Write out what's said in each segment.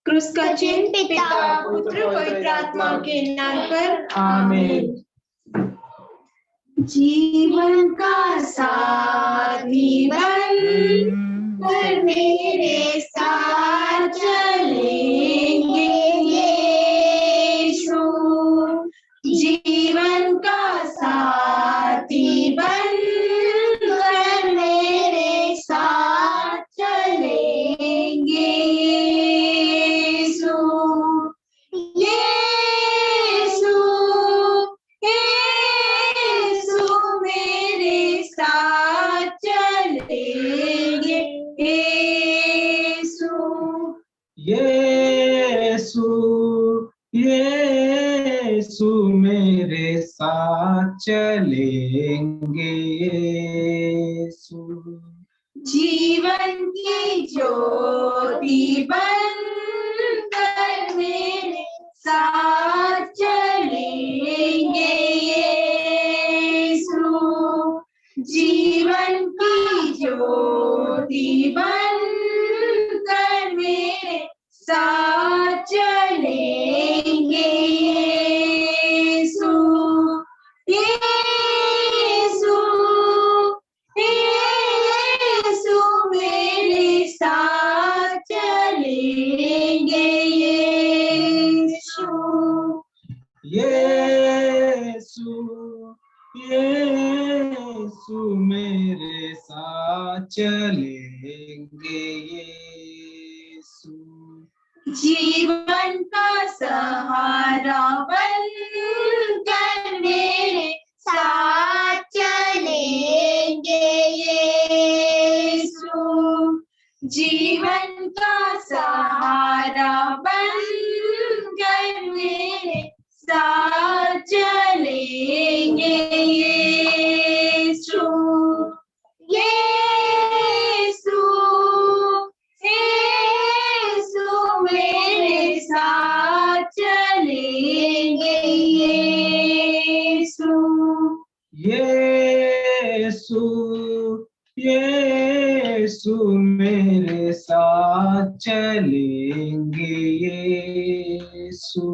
क्रूस का चिन्ह पिता पुत्र पवित्र आत्मा के नाम पर आमीन। जीवन का साथी बन कर मेरे साथ चलेंगे यीशु। जीवन का साथी बन कर मेरे साथ चलेंगे यीशु। यीशु यीशु मेरे साथ चलेंगे यीशु। यीशु यीशु मेरे साथ चलेंगे यीशु। जीवन की ज्योति बन कर मेरे साथ चलेंगे यीशु। जीवन की ज्योति बन कर मेरे साथ चलेंगे यीशु। यीशु यीशु मेरे साथ चलेंगे यीशु। यीशु यीशु मेरे साथ चलेंगे यीशु। जीवन का सहारा बन कर मेरे साथ चलेंगे यीशु। जीवन का सहारा बन कर मेरे साथ चलेंगे यीशु। यीशु यीशु मेरे साथ चलेंगे यीशु। यीशु यीशु मेरे साथ चलेंगे यीशु।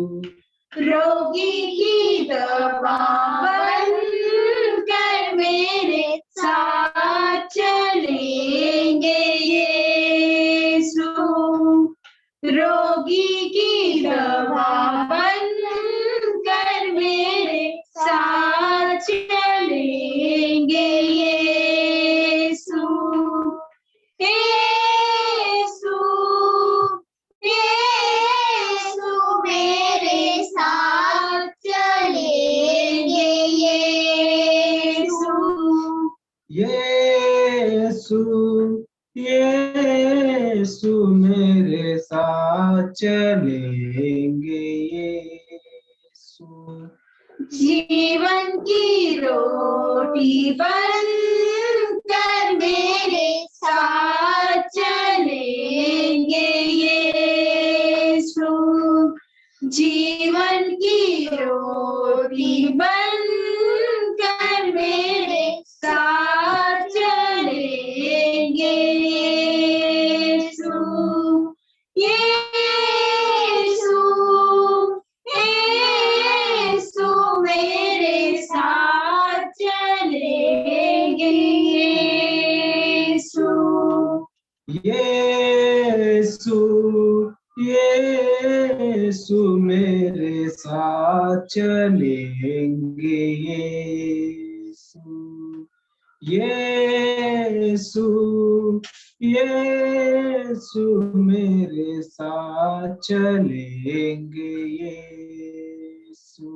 रोगी की दवा बन कर मेरे साथ चलेंगे यीशु। रोगी की दवा बन कर मेरे साथ चलेंगे यीशु। यीशु यीशु मेरे साथ चलेंगे यीशु। यीशु यीशु मेरे साथ चलेंगे यीशु। जीवन की रोटी बन कर मेरे साथ चलेंगे यीशु। जीवन की रोटी बन कर मेरे साथ चलेंगे यीशु। यीशु यीशु मेरे साथ चलेंगे यीशु। यीशु यीशु मेरे साथ चलेंगे यीशु। यीशु यीशु मेरे साथ चलेंगे यीशु।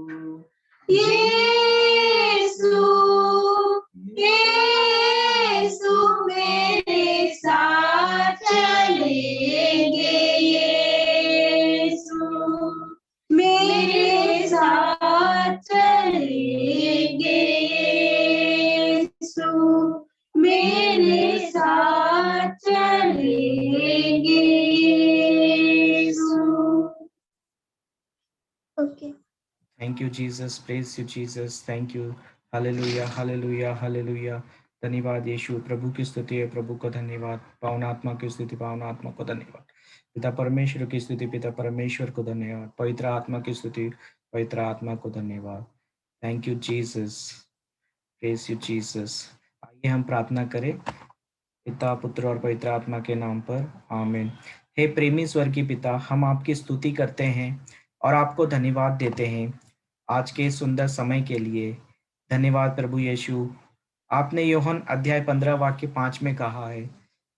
यीशु यीशु मेरे साथ चलेंगे Yeshu. Thank you Jesus, praise you Jesus, thank you, hallelujah hallelujah hallelujah. धन्यवाद यीशु, प्रभु की स्तुति है, प्रभु को धन्यवाद, पावन आत्मा की स्तुति, पावन आत्मा को धन्यवाद, पिता परमेश्वर की स्तुति, पिता परमेश्वर को धन्यवाद, पवित्र आत्मा की स्तुति, पवित्र आत्मा को धन्यवाद। Thank you Jesus, praise you Jesus. आइए हम प्रार्थना करें पिता, पुत्र और पवित्र आत्मा के नाम पर, आमीन। हे प्रेमी स्वर की पिता, हम आपकी स्तुति करते हैं और आपको धन्यवाद देते हैं आज के सुंदर समय के लिए। धन्यवाद प्रभु यीशु, आपने यूहन्ना अध्याय 15 वाक्य 5 में कहा है,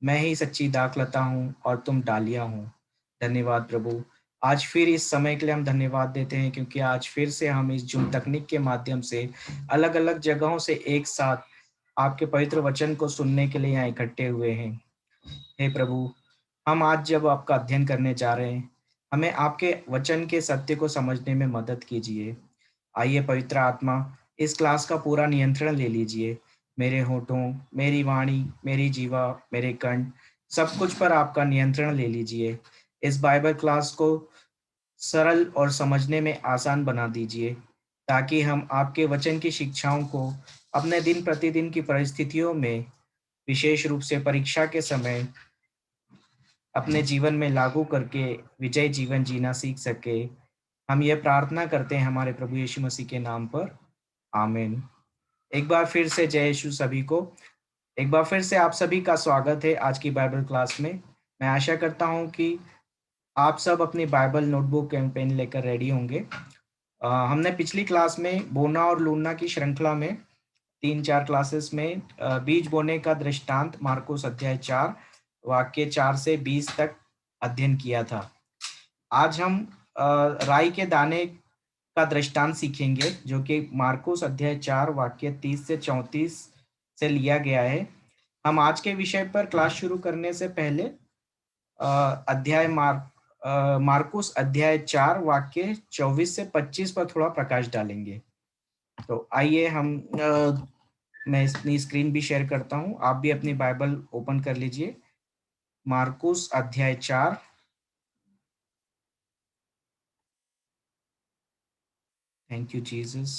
मैं ही सच्ची दाखलता हूँ और तुम डालियाँ हो। धन्यवाद प्रभु, आज फिर इस समय के लिए हम धन्यवाद देते हैं, क्योंकि आज फिर से हम इस जूम तकनीक के माध्यम से अलग अलग जगहों से एक साथ आपके पवित्र वचन को सुनने के लिए यहाँ इकट्ठे हुए हैं। हे प्रभु, हम आज जब आपका अध्ययन करने जा रहे हैं, हमें आपके वचन के सत्य को समझने में मदद कीजिए। आइए पवित्र आत्मा, इस क्लास का पूरा नियंत्रण ले लीजिए। मेरे होठों, मेरी वाणी, मेरी जीवा, मेरे कंठ, सब कुछ पर आपका नियंत्रण ले लीजिए। इस बाइबल क्लास को सरल और समझने में आसान बना दीजिए, ताकि हम आपके वचन की शिक्षाओं को अपने दिन प्रतिदिन की परिस्थितियों में, विशेष रूप से परीक्षा के समय, अपने जीवन में लागू करके विजय जीवन जीना सीख सके। हम ये प्रार्थना करते हैं हमारे प्रभु यीशु मसीह के नाम पर, आमीन। एक बार फिर से जय यीशु सभी को। एक बार फिर से आप सभी का स्वागत है आज की बाइबल क्लास में। मैं आशा करता हूं कि आप सब अपनी बाइबल नोटबुक एंड पेन लेकर रेडी होंगे। हमने पिछली क्लास में बोना और लूना की श्रृंखला में 3-4 क्लासेस में बीज बोने का दृष्टांत मार्कुस अध्याय 4 वाक्य 4 से 20 तक अध्ययन किया था। आज हम राई के दाने का दृष्टांत सीखेंगे, जो कि मार्कुस अध्याय 4 वाक्य 30 से 34 से लिया गया है। हम आज के विषय पर क्लास शुरू करने से पहले मार्कुस अध्याय 4 वाक्य 24 से 25 पर थोड़ा प्रकाश डालेंगे। तो आइए मैं अपनी स्क्रीन भी शेयर करता हूं, आप भी अपनी बाइबल ओपन कर लीजिए। मार्कुस अध्याय 4 thank you Jesus,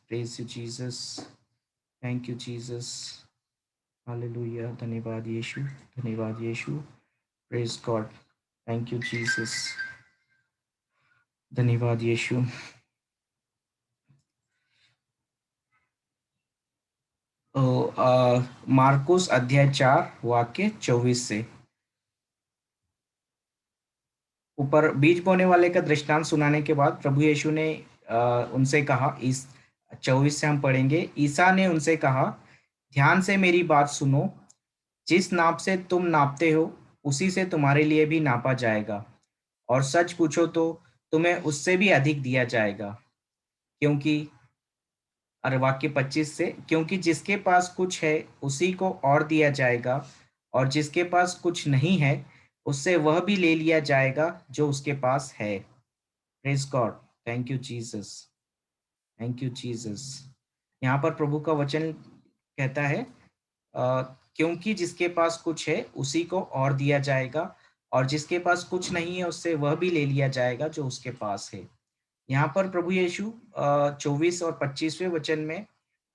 praise you Jesus, thank you Jesus, hallelujah. धन्यवाद यीशु, धन्यवाद Yeshu, praise God, thank you Jesus, धन्यवाद यीशु। मार्कुस अध्याय 4 वाक्य 24 से ऊपर बीज बोने वाले का दृष्टांत सुनाने के बाद प्रभु यीशु ने उनसे कहा, इस 24 से हम पढ़ेंगे। ईसा ने उनसे कहा, ध्यान से मेरी बात सुनो, जिस नाप से तुम नापते हो उसी से तुम्हारे लिए भी नापा जाएगा, और सच पूछो तो तुम्हें उससे भी अधिक दिया जाएगा। क्योंकि और वाक्य 25 से, क्योंकि जिसके पास कुछ है उसी को और दिया जाएगा, और जिसके पास कुछ नहीं है उससे वह भी ले लिया जाएगा जो उसके पास है। Praise God, thank you Jesus, thank you Jesus. यहाँ पर प्रभु का वचन कहता है, क्योंकि जिसके पास कुछ है उसी को और दिया जाएगा, और जिसके पास कुछ नहीं है उससे वह भी ले लिया जाएगा जो उसके पास है। यहाँ पर प्रभु यीशु 24 और 25वें वचन में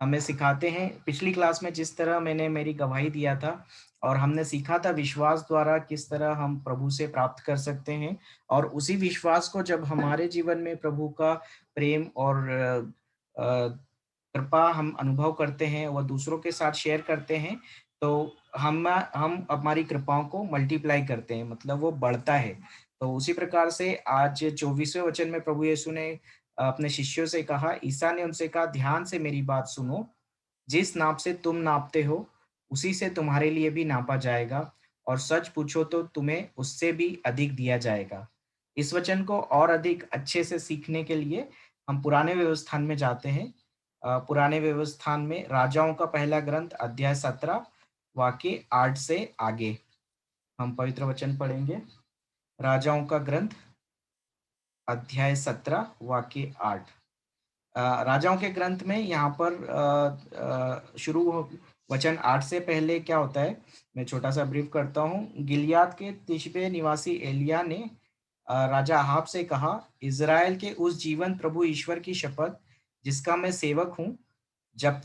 हमें सिखाते हैं, पिछली क्लास में जिस तरह मैंने मेरी गवाही दिया था और हमने सीखा था विश्वास द्वारा किस तरह हम प्रभु से प्राप्त कर सकते हैं, और उसी विश्वास को जब हमारे जीवन में प्रभु का प्रेम और कृपा हम अनुभव करते हैं, वह दूसरों के साथ शेयर करते हैं, तो हम हमारी कृपाओं को मल्टीप्लाई करते हैं, मतलब वो बढ़ता है। तो उसी प्रकार से आज 24वें वचन में प्रभु यीशु ने अपने शिष्यों से कहा, ईसा ने उनसे कहा, ध्यान से मेरी बात सुनो, जिस नाप से तुम नापते हो उसी से तुम्हारे लिए भी नापा जाएगा, और सच पूछो तो तुम्हें उससे भी अधिक दिया जाएगा। इस वचन को और अधिक अच्छे से सीखने के लिए हम पुराने व्यवस्थान में जाते हैं। पुराने व्यवस्थान में राजाओं का पहला ग्रंथ अध्याय 17 वाक्य 8 से आगे हम पवित्र वचन पढ़ेंगे। राजाओं का ग्रंथ अध्याय 17 वाक्य 8। राजाओं के ग्रंथ में यहाँ पर शुरू वचन 8 से पहले क्या होता है, मैं छोटा सा ब्रीफ करता हूँ। गिलियाद के तिशबे निवासी एलिया ने राजा अहाब से कहा, इजराइल के उस जीवन प्रभु ईश्वर की शपथ जिसका मैं सेवक हूँ, जब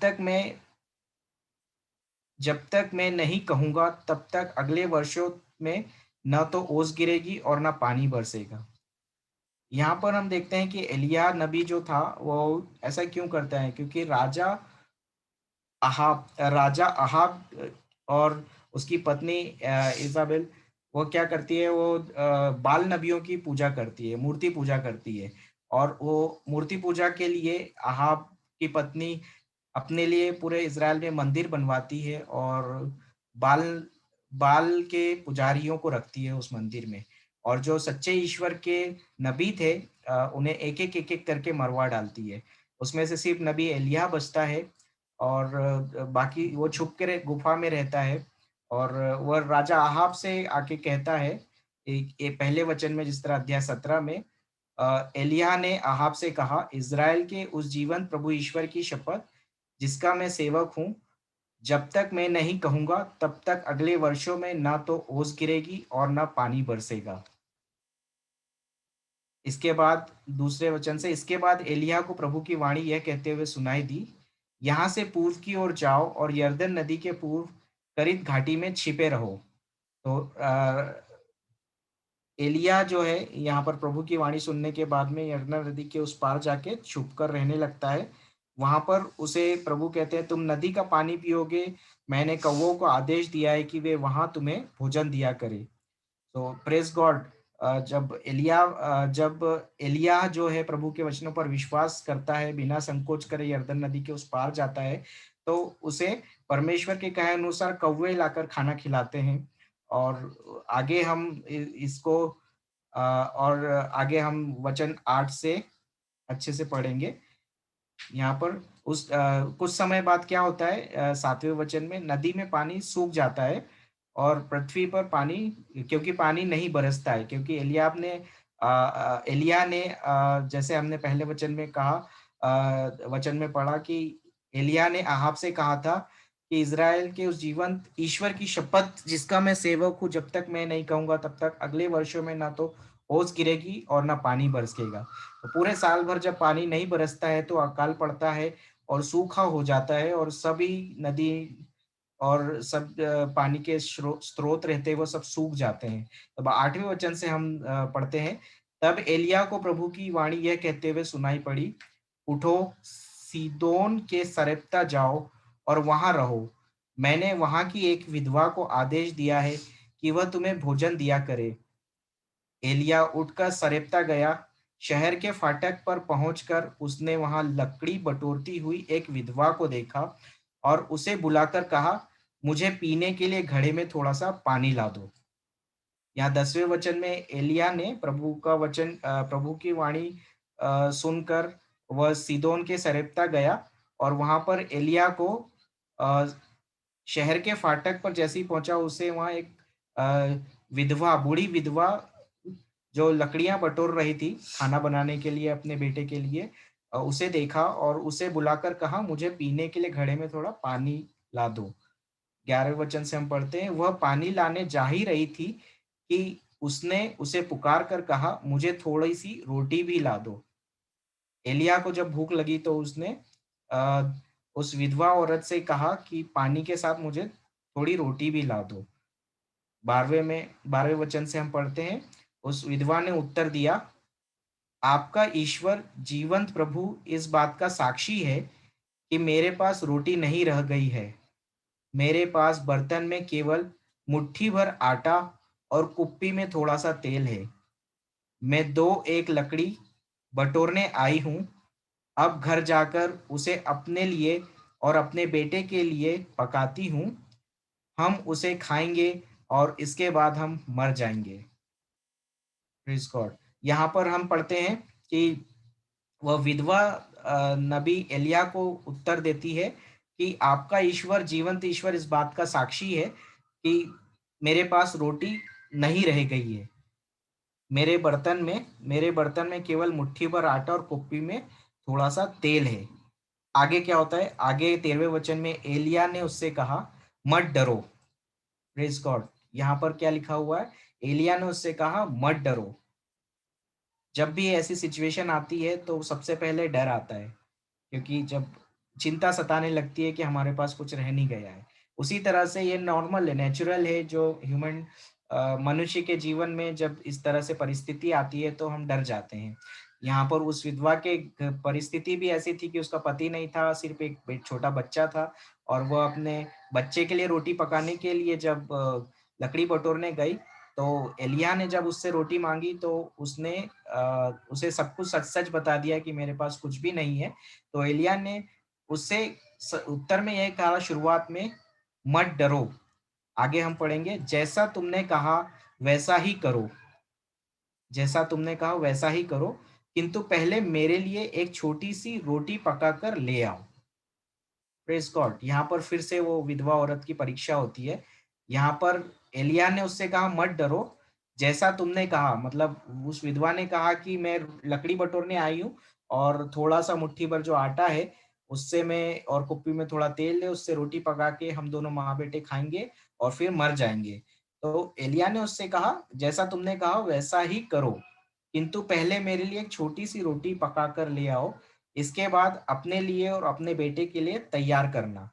तक मैं नहीं कहूँगा तब तक अगले वर्षों में न तो ओस गिरेगी और न पानी बरसेगा। यहाँ पर हम देखते हैं कि एलिय्याह नबी जो था वो ऐसा क्यों करता है, क्योंकि राजा अहाब और उसकी पत्नी इज़ाबेल वो क्या करती है, वो बाल नबियों की पूजा करती है, मूर्ति पूजा करती है। और वो मूर्ति पूजा के लिए अहाब की पत्नी अपने लिए पूरे इज़राइल में मंदिर बनवाती है और बाल बाल के पुजारियों को रखती है उस मंदिर में। और जो सच्चे ईश्वर के नबी थे उन्हें एक-एक करके मरवा डालती है। उसमें से सिर्फ़ नबी एलिय्याह बचता है और बाकी वो छुप के गुफा में रहता है। और वह राजा अहाब से आके कहता है, एक ये पहले वचन में जिस तरह अध्याय 17 में एलिय्याह ने अहाब से कहा, इज़राइल के उस जीवंत प्रभु ईश्वर की शपथ जिसका मैं सेवक हूँ, जब तक मैं नहीं कहूँगा तब तक अगले वर्षों में ना तो ओस गिरेगी और ना पानी बरसेगा। इसके बाद दूसरे वचन से, इसके बाद एलिय्याह को प्रभु की वाणी यह कहते हुए सुनाई दी, यहाँ से पूर्व की ओर जाओ और यरदन नदी के पूर्व करित घाटी में छिपे रहो। तो एलिय्याह जो है यहाँ पर प्रभु की वाणी सुनने के बाद में यरदन नदी के उस पार जाके छुप कर रहने लगता है। वहां पर उसे प्रभु कहते हैं, तुम नदी का पानी पियोगे, मैंने कौवों को आदेश दिया है कि वे वहां तुम्हें भोजन दिया करे। तो प्रेज गॉड, जब एलिय्याह जो है प्रभु के वचनों पर विश्वास करता है, बिना संकोच करे यरदन नदी के उस पार जाता है, तो उसे परमेश्वर के कहे अनुसार कौवे लाकर खाना खिलाते हैं। और आगे हम इसको और आगे हम वचन 8 से अच्छे से पढ़ेंगे। यहाँ पर कुछ समय बाद क्या होता है, 7वें वचन में नदी में पानी सूख जाता है और पृथ्वी पर पानी, क्योंकि पानी नहीं बरसता है, क्योंकि एलिय्याह ने जैसे हमने पहले वचन में कहा, वचन में पढ़ा कि एलिय्याह ने अहाब से कहा था कि इज़राइल के उस जीवंत ईश्वर की शपथ जिसका मैं सेवक हूँ, जब तक मैं नहीं कहूँगा तब तक अगले वर्षों में ना तो ओस गिरेगी और ना पानी बरसेगा। तो पूरे साल भर जब पानी नहीं बरसता है तो अकाल पड़ता है और सूखा हो जाता है और सभी नदी और सब पानी के स्रोत रहते हैं वो सब सूख जाते हैं। तब 8वें वचन से हम पढ़ते हैं, तब एलिय्याह को प्रभु की वाणी यह कहते हुए सुनाई पड़ी, उठो, सीदोन के सरेप्ता जाओ और वहां रहो। मैंने वहां की एक विधवा को आदेश दिया है कि वह तुम्हें भोजन दिया करे। एलिय्याह उठकर सरेप्ता गया। शहर के फाटक पर पहुंचकर उसने वहां लकड़ी बटोरती हुई एक विधवा को देखा और उसे बुलाकर कहा, मुझे पीने के लिए घड़े में थोड़ा सा पानी ला दो। यहाँ 10वें वचन में एलिय्याह ने प्रभु की वाणी सुनकर वह सीदोन के सरेप्ता गया और वहां पर एलिय्याह को अ, शहर के फाटक पर जैसे ही पहुंचा, उसे वहां एक बूढ़ी विधवा जो लकड़ियां बटोर रही थी खाना बनाने के लिए अपने बेटे के लिए, उसे देखा और उसे बुलाकर कहा, मुझे पीने के लिए घड़े में थोड़ा पानी ला दो। 11वें वचन से हम पढ़ते हैं, वह पानी लाने जा ही रही थी कि उसने उसे पुकार कर कहा, मुझे थोड़ी सी रोटी भी ला दो। एलिय्याह को जब भूख लगी तो उसने अ, उस विधवा औरत से कहा कि पानी के साथ मुझे थोड़ी रोटी भी ला दो। 12वें वचन से हम पढ़ते हैं, उस विधवा ने उत्तर दिया, आपका ईश्वर जीवंत प्रभु इस बात का साक्षी है कि मेरे पास रोटी नहीं रह गई है। मेरे पास बर्तन में केवल मुट्ठी भर आटा और कुप्पी में थोड़ा सा तेल है। मैं एक लकड़ी बटोरने आई हूँ। अब घर जाकर उसे अपने लिए और अपने बेटे के लिए पकाती हूँ। हम उसे खाएंगे और इसके बाद हम मर जाएंगे। Praise God. यहाँ पर हम पढ़ते हैं कि वह विधवा नबी एलिय्याह को उत्तर देती है कि आपका ईश्वर जीवंत ईश्वर इस बात का साक्षी है कि मेरे पास रोटी नहीं रह गई है। मेरे बर्तन में केवल मुट्ठी भर आटा और कुप्पी में थोड़ा सा तेल है। आगे क्या होता है, आगे 13वें वचन में एलिय्याह ने उससे कहा, मत डरो। Praise God. यहाँ पर क्या लिखा हुआ है, एलिय्याह ने उससे कहा मत डरो। जब भी ऐसी सिचुएशन आती है तो सबसे पहले डर आता है, क्योंकि जब चिंता सताने लगती है कि हमारे पास कुछ रह नहीं गया है, उसी तरह से ये नॉर्मल है, नेचुरल है, जो ह्यूमन मनुष्य के जीवन में जब इस तरह से परिस्थिति आती है तो हम डर जाते हैं। यहाँ पर उस विधवा के परिस्थिति भी ऐसी थी कि उसका पति नहीं था, सिर्फ एक छोटा बच्चा था, और वो अपने बच्चे के लिए रोटी पकाने के लिए जब लकड़ी बटोरने गई, तो एलिय्याह ने जब उससे रोटी मांगी तो उसने उसे सब कुछ सच सच बता दिया कि मेरे पास कुछ भी नहीं है। तो एलिय्याह ने उससे उत्तर में यह कहा शुरुआत में, मत डरो। आगे हम पढ़ेंगे, जैसा तुमने कहा वैसा ही करो, जैसा तुमने कहा वैसा ही करो, किंतु पहले मेरे लिए एक छोटी सी रोटी पका कर ले आओ। Praise God. यहाँ पर फिर से वो विधवा औरत की परीक्षा होती है। यहाँ पर एलिय्याह ने उससे कहा मत डरो, जैसा तुमने कहा, मतलब उस विधवा ने कहा कि मैं लकड़ी बटोरने आई हूँ, और थोड़ा सा मुट्ठी भर जो आटा है उससे मैं, और कुप्पी में थोड़ा तेल है, उससे रोटी पका के हम दोनों माँ बेटे खाएंगे और फिर मर जाएंगे। तो एलिय्याह ने उससे कहा जैसा तुमने कहा वैसा ही करो, किंतु पहले मेरे लिए एक छोटी सी रोटी पका कर ले आओ, इसके बाद अपने लिए और अपने बेटे के लिए तैयार करना।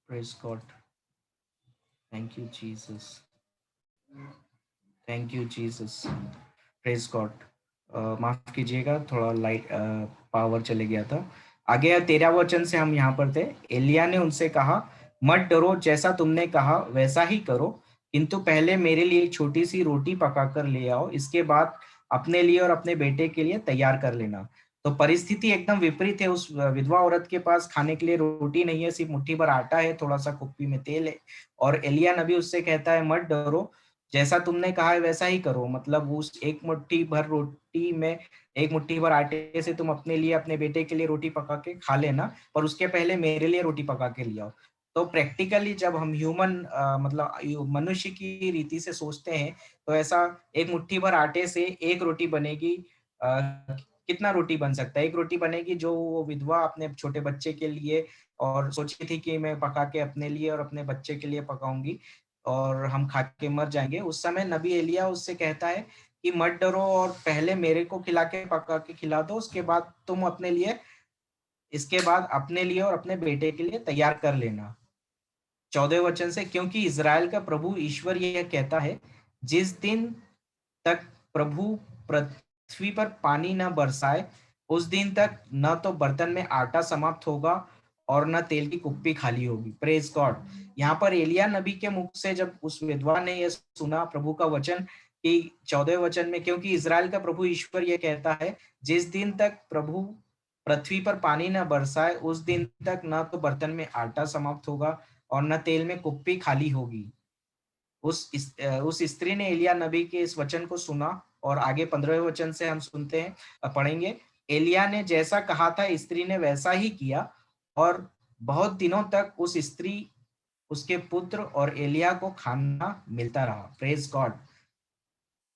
Praise God. Thank you Jesus. Thank you Jesus. Praise God. माफ कीजिएगा, थोड़ा लाइट पावर चले गया था। आगे 13 वचन से हम यहाँ पर थे। एलिय्याह ने उनसे कहा मत डरो, जैसा तुमने कहा वैसा ही करो, किंतु पहले मेरे लिए एक छोटी सी रोटी पका कर ले आओ, इसके बाद अपने लिए और अपने बेटे के लिए तैयार कर लेना। तो परिस्थिति एकदम विपरीत है। उस विधवा औरत के पास खाने के लिए रोटी नहीं है, सिर्फ मुट्ठी भर आटा है, थोड़ा सा कुप्पी में तेल है, और एलिय्याह नबी उससे कहता है मत डरो, जैसा तुमने कहा है वैसा ही करो। मतलब उस एक मुट्ठी भर रोटी में, एक मुट्ठी भर आटे से तुम अपने लिए अपने बेटे के लिए रोटी पका के खा लेना, पर उसके पहले मेरे लिए रोटी पका के ले आओ। तो प्रैक्टिकली जब हम ह्यूमन मतलब मनुष्य की रीति से सोचते हैं, तो ऐसा एक मुट्ठी भर आटे से एक रोटी बनेगी। कितना रोटी बन सकता है? एक रोटी बनेगी जो वो विधवा अपने छोटे बच्चे के लिए, और सोची थी कि मैं पका के अपने लिए और अपने बच्चे के लिए पकाऊंगी और हम खा के मर जाएंगे। उस समय नबी एलिय्याह उससे कहता है कि मत डरो, और पहले मेरे को खिला के पका के खिला दो, उसके बाद तुम अपने लिए, इसके बाद अपने लिए और अपने बेटे के लिए तैयार कर लेना। 14 वचन से, क्योंकि इज़राइल का प्रभु ईश्वर यह कहता है, जिस दिन तक प्रभु पृथ्वी पर पानी न बरसाए, उस दिन तक न तो बर्तन में आटा समाप्त होगा और न तेल की कुप्पी खाली होगी। Praise God. यहाँ पर एलिय्याह नबी के मुख से जब उस विधवा ने यह सुना प्रभु का वचन, कि 14 वचन में, क्योंकि इज़राइल का प्रभु ईश्वर यह कहता है, जिस दिन तक प्रभु पृथ्वी पर पानी न बरसाए, उस दिन तक न तो बर्तन में आटा समाप्त होगा और न तेल में कुप्पी खाली होगी। उस स्त्री ने एलिय्याह नबी के इस वचन को सुना, और आगे 15वें वचन से हम सुनते हैं, पढ़ेंगे। एलिय्याह ने जैसा कहा था स्त्री ने वैसा ही किया, और बहुत दिनों तक उस स्त्री, उसके पुत्र और एलिय्याह को खाना मिलता रहा। Praise God.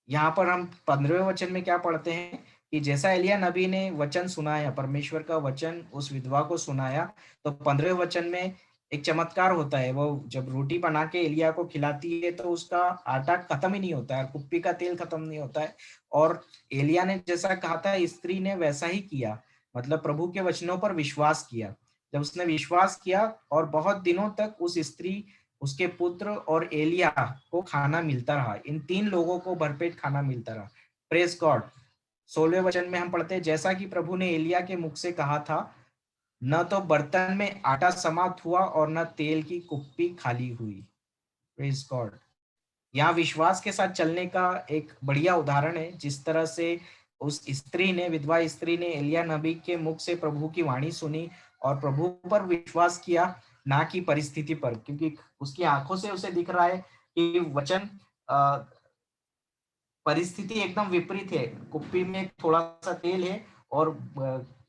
यहाँ पर हम 15वें वचन में क्या पढ़ते हैं, कि जैसा एलिय्याह नबी ने वचन सुनाया, परमेश्वर का वचन उस विधवा को सुनाया, तो 15वें वचन में एक चमत्कार होता है। वो जब रोटी बना के एलिय्याह को खिलाती है, तो उसका आटा खत्म ही नहीं होता है, कुप्पी का तेल खत्म नहीं होता है, और एलिय्याह ने जैसा कहा था स्त्री ने वैसा ही किया, मतलब प्रभु के वचनों पर विश्वास किया। जब उसने विश्वास किया, और बहुत दिनों तक उस स्त्री, उसके पुत्र और एलिय्याह को खाना मिलता रहा, इन 3 लोगों को भरपेट खाना मिलता रहा। Praise God. 16वें वचन में हम पढ़ते हैं, जैसा कि प्रभु ने एलिय्याह के मुख से कहा था, न तो बर्तन में आटा समाप्त हुआ और न तेल की कुप्पी खाली हुई। Praise God. यहाँ विश्वास के साथ चलने का एक बढ़िया उदाहरण है, जिस तरह से उस स्त्री ने, विधवा स्त्री ने एलिय्याह नबी के मुख से प्रभु की वाणी सुनी और प्रभु पर विश्वास किया, ना कि परिस्थिति पर, क्योंकि उसकी आंखों से उसे दिख रहा है कि वचन, परिस्थिति एकदम विपरीत है। कुप्पी में थोड़ा सा तेल है, और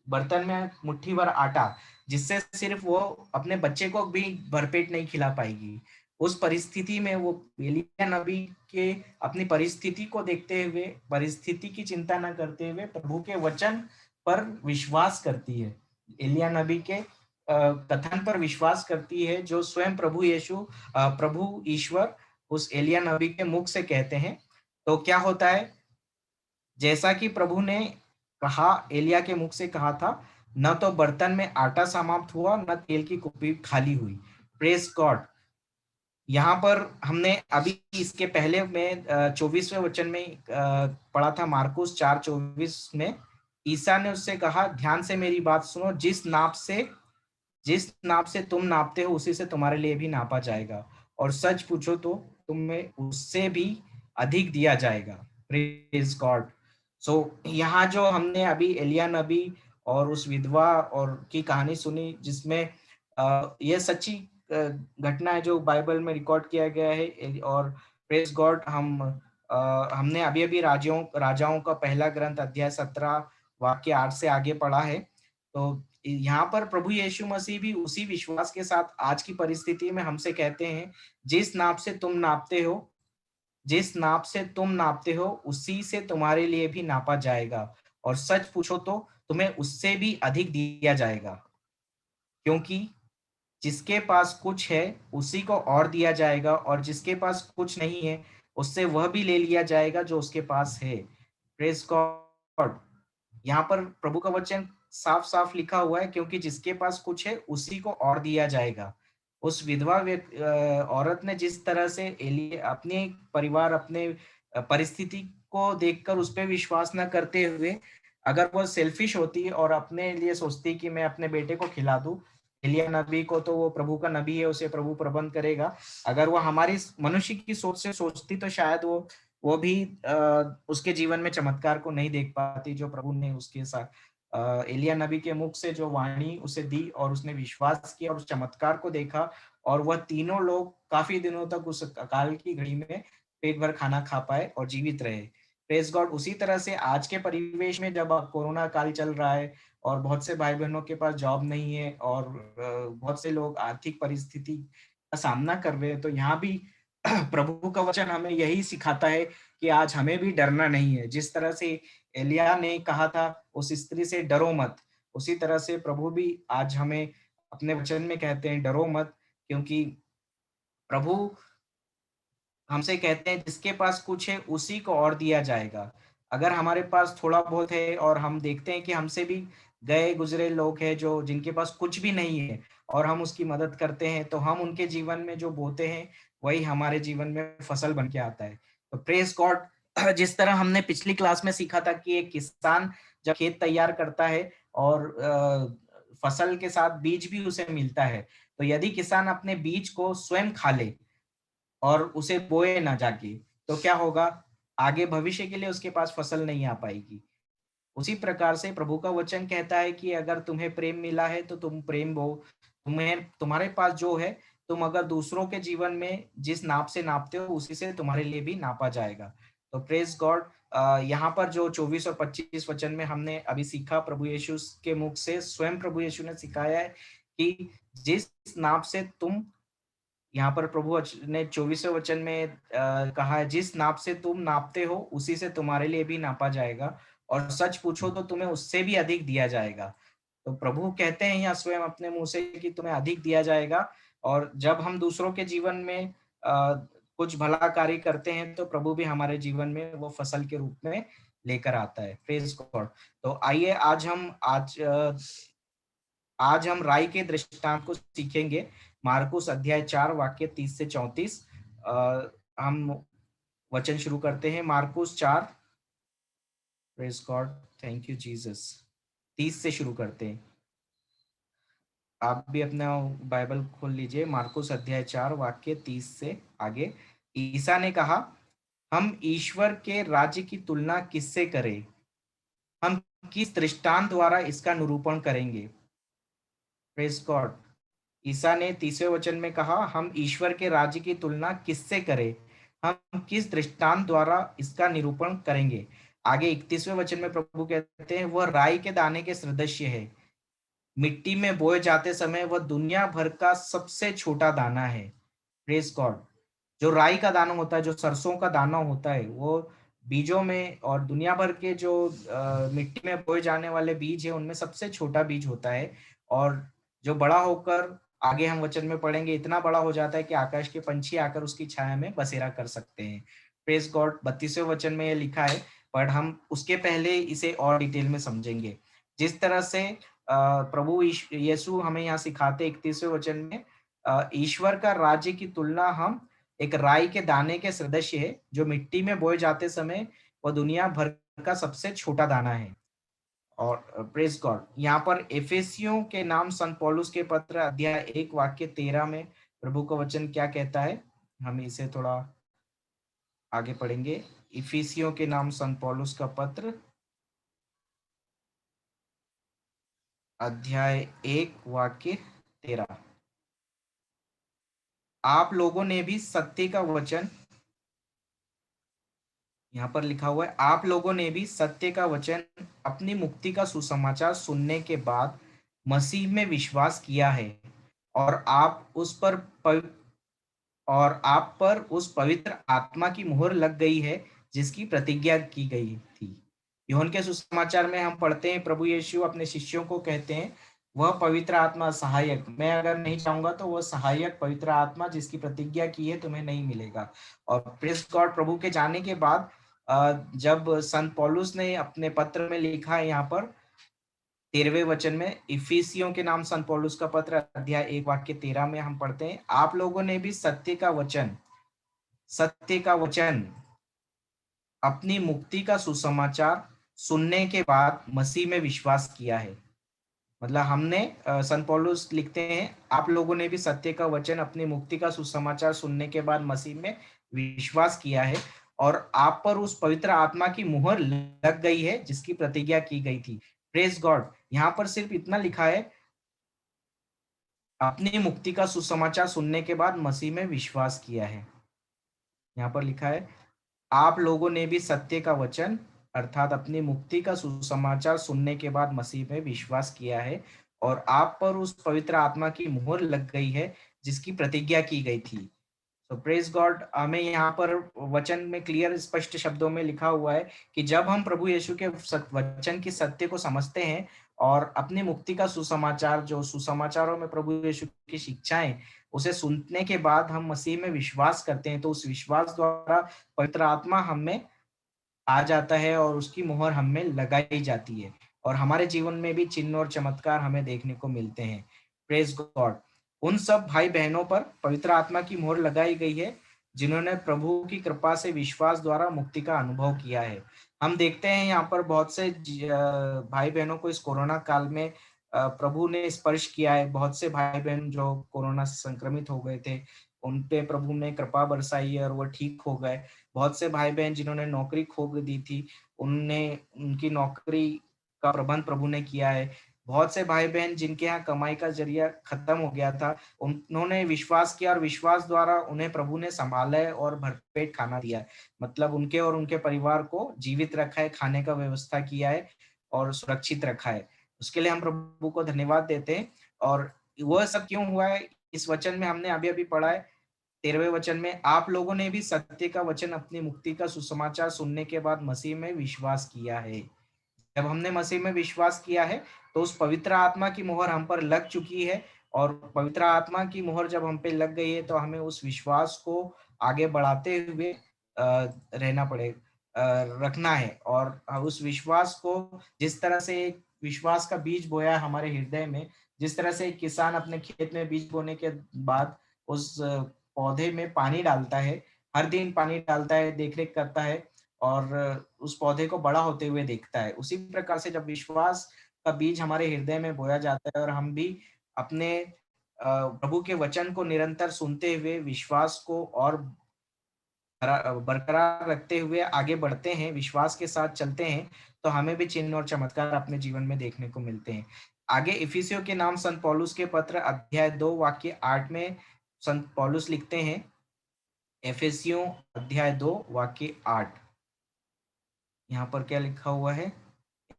बर्तन में मुट्ठी भर आटा, जिससे सिर्फ वो अपने बच्चे को भी भरपेट नहीं खिला पाएगी। उस परिस्थिति में वो एलिया नबी के अपनी परिस्थिति को देखते हुए, परिस्थिति की चिंता न करते हुए प्रभु के वचन पर विश्वास करती है। एलिया नबी के कथन पर विश्वास करती है, जो स्वयं प्रभु यीशु, प्रभु ईश्वर उस एलिया नबी के मुख से कहते हैं। तो क्या होता है, जैसा कि प्रभु ने कहा, एलिया के मुख से कहा था, न तो बर्तन में आटा समाप्त हुआ, न तेल की कुप्पी खाली हुई। Praise God. यहाँ पर हमने अभी इसके पहले में 24वें वचन में पढ़ा था, मार्कुस 4:24 में ईसा ने उससे कहा, ध्यान से मेरी बात सुनो, जिस नाप से तुम नापते हो उसी से तुम्हारे लिए भी नापा जाएगा, और सच पूछो तो तुम्हें उससे भी अधिक दिया जाएगा। Praise God. सो यहाँ जो हमने अभी एलिया नबी और उस विधवा और की कहानी सुनी, जिसमें यह सच्ची घटना है जो बाइबल में रिकॉर्ड किया गया है। और प्रेज गॉड, हमने अभी अभी राजाओं का पहला ग्रंथ अध्याय 17 वाक्य 8 से आगे पढ़ा है। तो यहाँ पर प्रभु यीशु मसीह भी उसी विश्वास के साथ आज की परिस्थिति में हमसे कहते हैं, जिस नाप से तुम नापते हो उसी से तुम्हारे लिए भी नापा जाएगा, और सच पूछो तो तुम्हें उससे भी अधिक दिया जाएगा। क्योंकि जिसके पास कुछ है उसी को और दिया जाएगा, और जिसके पास कुछ नहीं है उससे वह भी ले लिया जाएगा जो उसके पास है। Praise God. यहाँ पर प्रभु का वचन साफ साफ लिखा हुआ है, क्योंकि जिसके पास कुछ है उसी को और दिया जाएगा। उस विधवा औरत ने जिस तरह से अपने परिवार, अपने परिस्थिति को देखकर उस पर विश्वास न करते हुए, अगर वो सेल्फिश होती और अपने लिए सोचती कि मैं अपने बेटे को खिला दूं, एलिया नबी को तो वो प्रभु का नबी है, उसे प्रभु प्रबंध करेगा। अगर वो हमारी मनुष्य की सोच से सोचती तो शायद वो भी उसके जीवन में चमत्कार को नहीं देख पाती, जो प्रभु ने उसके साथ एलिया नबी के मुख से जो वाणी उसे दी, और उसने विश्वास किया और उस चमत्कार को देखा, और वह तीनों लोग काफी दिनों तक उस अकाल की घड़ी में पेट भर खाना खा पाए और जीवित रहे। Praise God. उसी तरह से आज के परिवेश में जब कोरोना काल चल रहा है और बहुत से भाई बहनों के पास जॉब नहीं है, और बहुत से लोग आर्थिक परिस्थिति का सामना कर रहे हैं, तो यहाँ भी प्रभु का वचन हमें यही सिखाता है कि आज हमें भी डरना नहीं है। जिस तरह से एलिया ने कहा था उस स्त्री से, डरो मत, उसी तरह से प्रभु भी आज हमें अपने वचन में कहते हैं, डरो मत। क्योंकि प्रभु हमसे कहते हैं, जिसके पास कुछ है उसी को और दिया जाएगा। अगर हमारे पास थोड़ा बहुत है और हम देखते हैं कि हमसे भी गए गुजरे लोग हैं जो जिनके पास कुछ भी नहीं है, और हम उसकी मदद करते हैं, तो हम उनके जीवन में जो बोते हैं वही हमारे जीवन में फसल बन के आता है। तो प्रेज गॉड। जिस तरह हमने पिछली क्लास में सीखा था कि एक किसान जब खेत तैयार करता है और फसल के साथ बीज भी उसे मिलता है, तो यदि किसान अपने बीज को स्वयं खा ले और उसे बोए ना जाके, तो क्या होगा, आगे भविष्य के लिए उसके पास फसल नहीं आ पाएगी। उसी प्रकार से प्रभु का वचन कहता है कि अगर तुम्हें प्रेम मिला है तो तुम प्रेम बो, तुम्हारे पास जो है, तुम अगर दूसरों के जीवन में जिस नाप से नापते हो उसी से तुम्हारे लिए भी नापा जाएगा। तो प्रेज गॉड। यहाँ पर जो 24 और 25 वचन में हमने अभी सीखा, प्रभु यीशु के मुख से स्वयं प्रभु यीशु ने सिखाया है कि जिस नाप से तुम, यहाँ पर प्रभु ने 24वें वचन में कहा है, जिस नाप से तुम नापते हो उसी से तुम्हारे लिए भी नापा जाएगा, और सच पूछो तो तुम्हें उससे भी अधिक दिया जाएगा। तो प्रभु कहते हैं यहाँ स्वयं अपने मुंह से कि तुम्हें अधिक दिया जाएगा। और जब हम दूसरों के जीवन में कुछ भला कार्य करते हैं, तो प्रभु भी हमारे जीवन में वो फसल के रूप में लेकर आता है। Praise God. तो आइए आज हम राई के दृष्टांत को सीखेंगे। मार्कुस अध्याय 4 वाक्य 30 से 34। हम वचन शुरू करते हैं। Markus 4, praise God, thank you Jesus, 30 से शुरू करते हैं। आप भी अपना बाइबल खोल लीजिए। मार्कुस अध्याय 4 वाक्य 30 से आगे। ईसा ने कहा, हम ईश्वर के राज्य की तुलना किससे करें? हम किस दृष्टांत द्वारा इसका निरूपण करेंगे? Praise God. ईसा ने 30वें वचन में कहा, हम ईश्वर के राज्य की तुलना किससे करें? हम किस दृष्टांत द्वारा इसका निरूपण करेंगे? आगे 31वें वचन में प्रभु कहते हैं, वह राई के दाने के सदृश है। मिट्टी में बोए जाते समय वह दुनिया भर का सबसे छोटा दाना है। Praise God. जो राई का दाना होता है, जो सरसों का दाना होता है, वो बीजों में और दुनिया भर के जो मिट्टी में बोए जाने वाले बीज है उनमें सबसे छोटा बीज होता है, और जो बड़ा होकर, आगे हम वचन में पढ़ेंगे, इतना बड़ा हो जाता है कि आकाश के पंछी आकर उसकी छाया में बसेरा कर सकते हैं। Praise God. 32वें वचन में ये लिखा है, पर हम उसके पहले इसे और डिटेल में समझेंगे। जिस तरह से प्रभु यीशु हमें यहाँ सिखाते 31वें वचन में, ईश्वर का राज्य की तुलना हम एक राई के दाने के सदृश है, जो मिट्टी में बोए जाते समय वह दुनिया भर का सबसे छोटा दाना है। और प्रेज गॉड। यहाँ पर एफेसियों के नाम संत पौलुस के पत्र अध्याय 1 वाक्य 13 में प्रभु का वचन क्या कहता है, हम इसे थोड़ा आगे पढ़ेंगे। इफिसियों के नाम संत पौलुस का पत्र अध्याय 1 वाक्य 13। आप लोगों ने भी सत्य का वचन, यहाँ पर लिखा हुआ है, आप लोगों ने भी सत्य का वचन अपनी मुक्ति का सुसमाचार सुनने के बाद मसीह में विश्वास किया है, और आप पर उस पवित्र आत्मा की मुहर लग गई है जिसकी प्रतिज्ञा की गई थी। यूहन्ना के सुसमाचार में हम पढ़ते हैं, प्रभु यीशु अपने शिष्यों को कहते हैं, वह पवित्र आत्मा सहायक, मैं अगर नहीं चाहूंगा तो वह सहायक पवित्र आत्मा जिसकी प्रतिज्ञा की है तुम्हें नहीं मिलेगा। और प्रेज गॉड, प्रभु के जाने के बाद जब संत पौलुस ने अपने पत्र में लिखा है, यहाँ पर 13वें वचन में, इफिसियों के नाम संत पौलुस का पत्र अध्याय 1 वाक्य 13 में हम पढ़ते हैं, आप लोगों ने भी सत्य का वचन अपनी मुक्ति का सुसमाचार सुनने के बाद मसीह में विश्वास किया है। मतलब हमने, संत पौलुस लिखते हैं, आप लोगों ने भी सत्य का वचन अपनी मुक्ति का सुसमाचार सुनने के बाद मसीह में विश्वास किया है, और आप पर उस पवित्र आत्मा की मुहर लग गई है जिसकी प्रतिज्ञा की गई थी। Praise God. यहाँ पर सिर्फ इतना लिखा है, अपनी मुक्ति का सुसमाचार सुनने के बाद मसीह में विश्वास किया है। यहाँ पर लिखा है, आप लोगों ने भी सत्य का वचन अर्थात अपनी मुक्ति का सुसमाचार सुनने के बाद मसीह में विश्वास किया है, और आप पर उस पवित्र आत्मा की मुहर लग गई है जिसकी प्रतिज्ञा की गई थी। तो प्रेज गॉड, हमें यहाँ पर वचन में क्लियर स्पष्ट शब्दों में लिखा हुआ है कि जब हम प्रभु यीशु के वचन की सत्य को समझते हैं और अपनी मुक्ति का सुसमाचार, जो सुसमाचारों में प्रभु यीशु की शिक्षाएं, उसे सुनने के बाद हम मसीह में विश्वास करते हैं, तो उस विश्वास द्वारा पवित्र आत्मा हम में आ जाता है और उसकी मुहर हम में लगाई जाती है, और हमारे जीवन में भी चिन्ह और चमत्कार हमें देखने को मिलते हैं। Praise God. उन सब भाई बहनों पर पवित्र आत्मा की मोहर लगाई गई है जिन्होंने प्रभु की कृपा से विश्वास द्वारा मुक्ति का अनुभव किया है। हम देखते हैं यहाँ पर बहुत से भाई बहनों को इस कोरोना काल में प्रभु ने स्पर्श किया है। बहुत से भाई बहन जो कोरोना से संक्रमित हो गए थे, उन पे प्रभु ने कृपा बरसाई है और वो ठीक हो गए। बहुत से भाई बहन जिन्होंने नौकरी खो दी थी, उनकी नौकरी का प्रबंध प्रभु ने किया है। बहुत से भाई बहन जिनके यहाँ कमाई का जरिया खत्म हो गया था, उन्होंने विश्वास किया और विश्वास द्वारा उन्हें प्रभु ने संभाला है और भरपेट खाना दिया है। मतलब उनके और उनके परिवार को जीवित रखा है, खाने का व्यवस्था किया है और सुरक्षित रखा है। उसके लिए हम प्रभु को धन्यवाद देते हैं। और वह सब क्यों हुआ है, इस वचन में हमने अभी अभी पढ़ा है 13वें वचन में, आप लोगों ने भी सत्य का वचन अपनी मुक्ति का सुसमाचार सुनने के बाद मसीह में विश्वास किया है। जब हमने मसीह में विश्वास किया है तो उस पवित्र आत्मा की मोहर हम पर लग चुकी है, और पवित्र आत्मा की मोहर जब हम पे लग गई है तो हमें उस विश्वास को आगे बढ़ाते हुए रहना रखना है। और उस विश्वास को, जिस तरह से एक विश्वास का बीज बोया है हमारे हृदय में, जिस तरह से एक किसान अपने खेत में बीज बोने के बाद उस पौधे में पानी डालता है, हर दिन पानी डालता है, देखरेख करता है और उस पौधे को बड़ा होते हुए देखता है, उसी प्रकार से जब विश्वास का बीज हमारे हृदय में बोया जाता है और हम भी अपने प्रभु के वचन को निरंतर सुनते हुए विश्वास को और बरकरार रखते हुए आगे बढ़ते हैं, विश्वास के साथ चलते हैं, तो हमें भी चिन्ह और चमत्कार अपने जीवन में देखने को मिलते हैं। आगे इफिसियों के नाम संत पौलुस के पत्र अध्याय 2 वाक्य 8 में संत पौलुस लिखते हैं, एफेसियों अध्याय 2 वाक्य 8। यहाँ पर क्या लिखा हुआ है,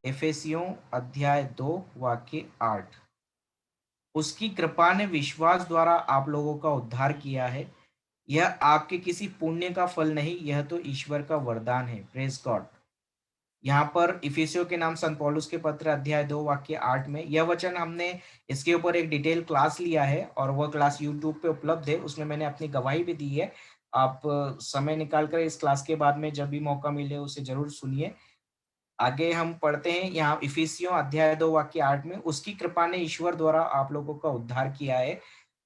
एफेसियों अध्याय 2 वाक्य 8। उसकी कृपा ने विश्वास द्वारा आप लोगों का उद्धार किया है, यह आपके किसी पुण्य का फल नहीं, यह तो ईश्वर का वरदान है। Praise God. यहाँ पर इफिसियों के नाम संत पौलुस के पत्र अध्याय 2 वाक्य 8 में यह वचन हमने इसके ऊपर एक डिटेल क्लास लिया है और वह क्लास यूट्यूब पे उपलब्ध है, उसमें मैंने अपनी गवाही भी दी है। आप समय निकाल कर इस क्लास के बाद में जब भी मौका मिले उसे जरूर सुनिए। आगे हम पढ़ते हैं यहाँ इफिसियों अध्याय 2 वाक्य 8 में, उसकी कृपा ने ईश्वर द्वारा आप लोगों का उद्धार किया है,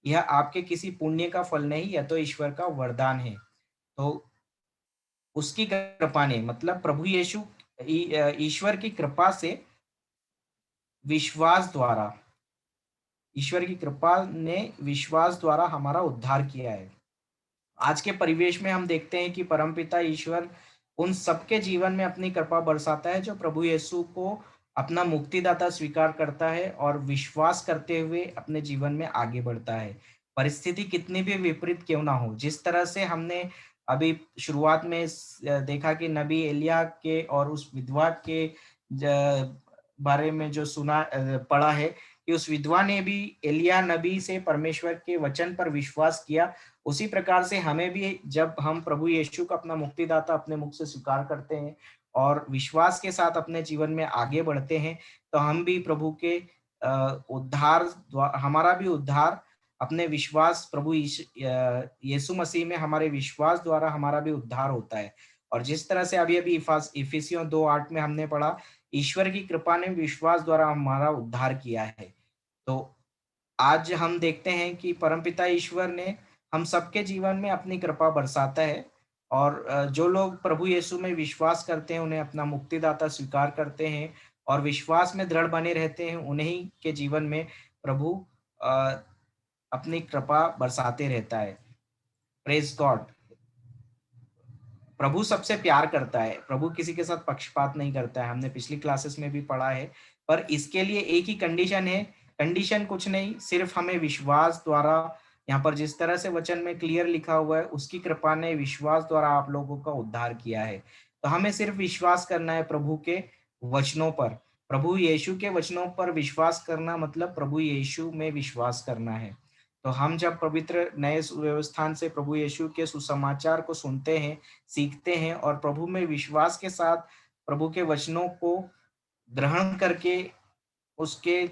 यह आपके किसी पुण्य का फल नहीं, यह तो ईश्वर का वरदान है। तो उसकी कृपा ने मतलब प्रभु यीशु ईश्वर की कृपा से विश्वास द्वारा, ईश्वर की कृपा ने विश्वास द्वारा हमारा उद्धार किया है। आज के परिवेश में हम देखते हैं कि परमपिता ईश्वर उन सबके जीवन में अपनी कृपा बरसाता है जो प्रभु यीशु को अपना मुक्तिदाता स्वीकार करता है और विश्वास करते हुए अपने जीवन में आगे बढ़ता है। परिस्थिति कितनी भी विपरीत क्यों ना हो, जिस तरह से हमने अभी शुरुआत में देखा कि नबी एलिया के और उस विधवा के बारे में जो पढ़ा है कि उस विधवा ने भी एलिया नबी से परमेश्वर के वचन पर विश्वास किया, उसी प्रकार से हमें भी जब हम प्रभु यीशु को अपना मुक्तिदाता अपने मुख से स्वीकार करते हैं और विश्वास के साथ अपने जीवन में आगे बढ़ते हैं, तो हम भी प्रभु के हमारा भी उद्धार अपने विश्वास प्रभु यीशु मसीह में हमारे विश्वास द्वारा हमारा भी उद्धार होता है। और जिस तरह से अभी अभी इफिसियों 2:8 में हमने पढ़ा, ईश्वर की कृपा ने विश्वास द्वारा हमारा उद्धार किया है। तो आज हम देखते हैं कि परमपिता ईश्वर ने हम सबके जीवन में अपनी कृपा बरसाता है और जो लोग प्रभु यीशु में विश्वास करते हैं, उन्हें अपना मुक्तिदाता स्वीकार करते हैं और विश्वास में दृढ़ बने रहते हैं, उन्हीं के जीवन में प्रभु अपनी कृपा बरसाते रहता है। Praise God. प्रभु सबसे प्यार करता है, प्रभु किसी के साथ पक्षपात नहीं करता है, हमने पिछली क्लासेस में भी पढ़ा है। पर इसके लिए एक ही कंडीशन है, कंडीशन कुछ नहीं, सिर्फ हमें विश्वास द्वारा, यहाँ पर जिस तरह से वचन में क्लियर लिखा हुआ है, उसकी कृपा ने विश्वास द्वारा आप लोगों का उद्धार किया है। तो हमें सिर्फ विश्वास करना है प्रभु के वचनों पर, प्रभु यीशु के वचनों पर विश्वास करना मतलब प्रभु यीशु में विश्वास करना है। तो हम जब पवित्र नए व्यवस्थान से प्रभु यीशु के सुसमाचार को सुनते हैं, सीखते हैं और प्रभु में विश्वास के साथ प्रभु के वचनों को ग्रहण करके उसके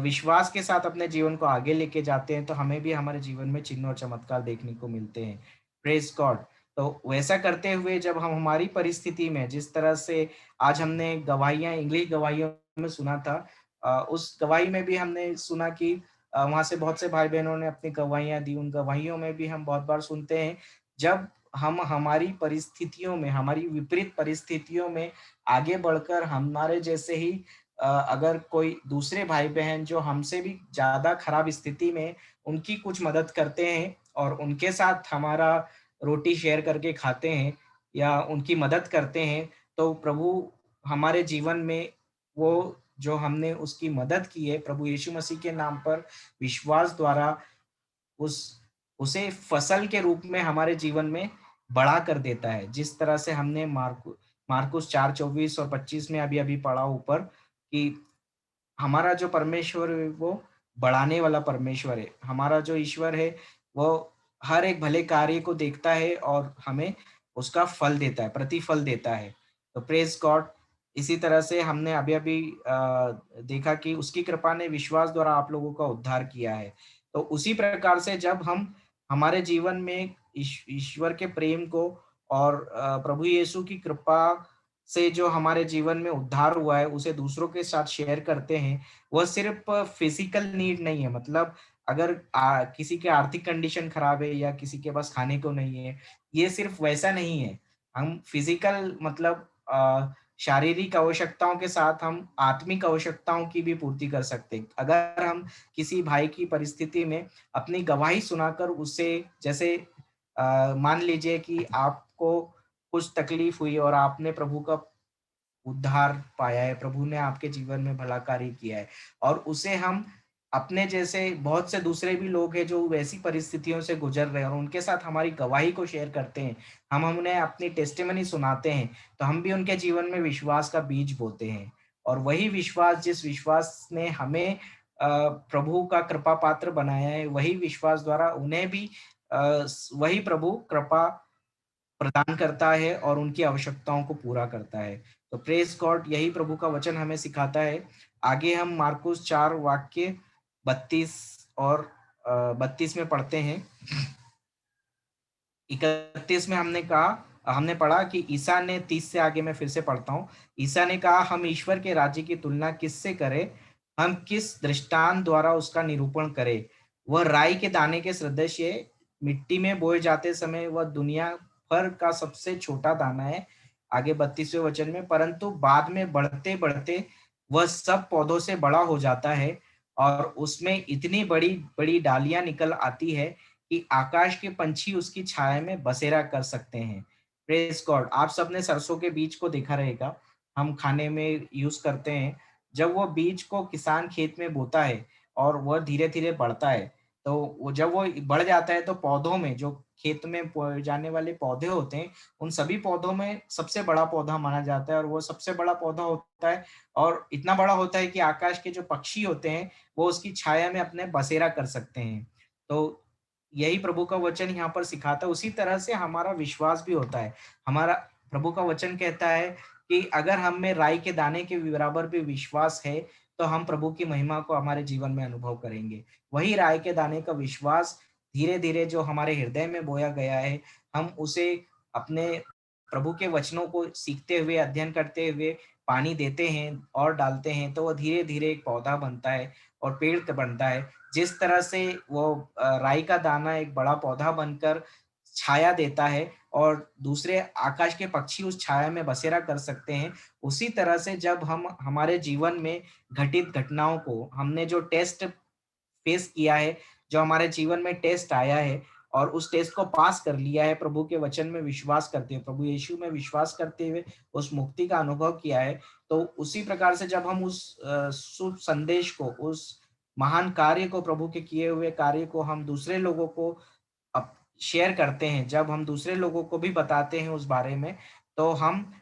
विश्वास के साथ अपने जीवन को आगे लेके जाते हैं, तो हमें भी हमारे जीवन में चिन्ह और चमत्कार देखने को मिलते हैं। Praise God. तो वैसा करते हुए जब हम हमारी परिस्थिति में, जिस तरह से आज हमने गवाहियां इंग्लिश गवाहियों में सुना था, उस गवाही में भी हमने सुना कि वहां से बहुत से भाई बहनों ने अपनी गवाहियां दी। उन गवाहियों में भी हम बहुत बार सुनते हैं, जब हम हमारी परिस्थितियों में, हमारी विपरीत परिस्थितियों में आगे बढ़कर हमारे जैसे ही अगर कोई दूसरे भाई बहन जो हमसे भी ज्यादा खराब स्थिति में, उनकी कुछ मदद करते हैं और उनके साथ हमारा रोटी शेयर करके खाते हैं या उनकी मदद करते हैं, तो प्रभु हमारे जीवन में वो जो हमने उसकी मदद की है प्रभु यीशु मसीह के नाम पर विश्वास द्वारा, उस उसे फसल के रूप में हमारे जीवन में बढ़ा कर देता है। जिस तरह से हमने मार्कुस 4:24 और 25 में अभी अभी पढ़ा ऊपर कि हमारा जो परमेश्वर है वो बढ़ाने वाला परमेश्वर है। हमारा जो ईश्वर है वो हर एक भले कार्य को देखता है और हमें उसका फल देता है, प्रतिफल देता है। तो प्रेज गॉड। इसी तरह से हमने अभी अभी देखा कि उसकी कृपा ने विश्वास द्वारा आप लोगों का उद्धार किया है। तो उसी प्रकार से जब हम हमारे जीवन में ईश्वर के प्रेम को और प्रभु यीशु की कृपा से जो हमारे जीवन में उद्धार हुआ है उसे दूसरों के साथ शेयर करते हैं, वह सिर्फ फिजिकल नीड नहीं है। मतलब अगर किसी के आर्थिक कंडीशन खराब है या किसी के पास खाने को नहीं है, ये सिर्फ वैसा नहीं है। हम फिजिकल मतलब शारीरिक आवश्यकताओं के साथ हम आत्मिक आवश्यकताओं की भी पूर्ति कर सकते हैं। अगर हम किसी भाई की परिस्थिति में अपनी गवाही सुनाकर उससे, जैसे मान लीजिए कि आपको कुछ तकलीफ हुई और आपने प्रभु का उद्धार पाया है, प्रभु ने आपके जीवन में भला कार्य किया है और उसे हम अपने जैसे बहुत से दूसरे भी लोग हैं जो वैसी परिस्थितियों से गुजर रहे हैं और उनके साथ हमारी गवाही को शेयर करते हैं, हम उन्हें अपनी टेस्टिमनी सुनाते हैं, तो हम भी उनके जीवन में विश्वास का बीज बोते हैं। और वही विश्वास, जिस विश्वास ने हमें प्रभु का कृपा पात्र बनाया है, वही विश्वास द्वारा उन्हें भी वही प्रभु कृपा प्रदान करता है और उनकी आवश्यकताओं को पूरा करता है। तो प्रेज गॉड, यही प्रभु का वचन हमें सिखाता है। आगे हम मार्कुस 4 वाक्य 32 और 32 में पढ़ते हैं। 31 में हमने पढ़ा कि ईसा ने, 30 से आगे मैं फिर से पढ़ता हूँ। ईसा ने कहा, हम ईश्वर के राज्य की तुलना किससे करें? हम किस दृष्टांत द्वारा उसका निरूपण करें? वह राई के दाने के सदृश है। मिट्टी में बोए जाते समय वह दुनिया भर का सबसे छोटा दाना है। आगे 32वें वचन में, परंतु बाद में बढ़ते बढ़ते वह सब पौधों से बड़ा हो जाता है और उसमें इतनी बड़ी बड़ी डालियां निकल आती है कि आकाश के पंछी उसकी छाया में बसेरा कर सकते हैं। Praise God. आप सबने सरसों के बीज को देखा रहेगा, हम खाने में यूज करते हैं। जब वो बीज को किसान खेत में बोता है और वह धीरे धीरे बढ़ता है, तो वो जब वो बढ़ जाता है तो पौधों में, जो खेत में बोए जाने वाले पौधे होते हैं, उन सभी पौधों में सबसे बड़ा पौधा माना जाता है और वो सबसे बड़ा पौधा होता है और इतना बड़ा होता है कि आकाश के जो पक्षी होते हैं वो उसकी छाया में अपने बसेरा कर सकते हैं। तो यही प्रभु का वचन यहाँ पर सिखाता है। उसी तरह से हमारा विश्वास भी होता है। हमारा प्रभु का वचन कहता है कि अगर हम में राई के दाने के बराबर भी विश्वास है तो हम प्रभु की महिमा को हमारे जीवन में अनुभव करेंगे। वही राई के दाने का विश्वास धीरे धीरे जो हमारे हृदय में बोया गया है, हम उसे अपने प्रभु के वचनों को सीखते हुए, अध्ययन करते हुए पानी देते हैं और डालते हैं, तो वह धीरे धीरे एक पौधा बनता है और पेड़ बनता है। जिस तरह से वो राई का दाना एक बड़ा पौधा बनकर छाया देता है और दूसरे आकाश के पक्षी उस छाया में बसेरा कर सकते हैं, उसी तरह से जब हम हमारे जीवन में घटित घटनाओं को, हमने जो टेस्ट फेस किया है, जो हमारे जीवन में टेस्ट आया है और उस टेस्ट को पास कर लिया है, प्रभु के वचन में विश्वास करते हुए, प्रभु यीशु में विश्वास करते हुए उस मुक्ति का अनुभव किया है, तो उसी प्रकार से जब हम उस शुभ संदेश को, उस महान कार्य को, प्रभु के किए हुए कार्य को हम दूसरे लोगों को अप शेयर करते हैं, जब हम दूसरे लोगों को भी बताते हैं उस बारे में, तो हम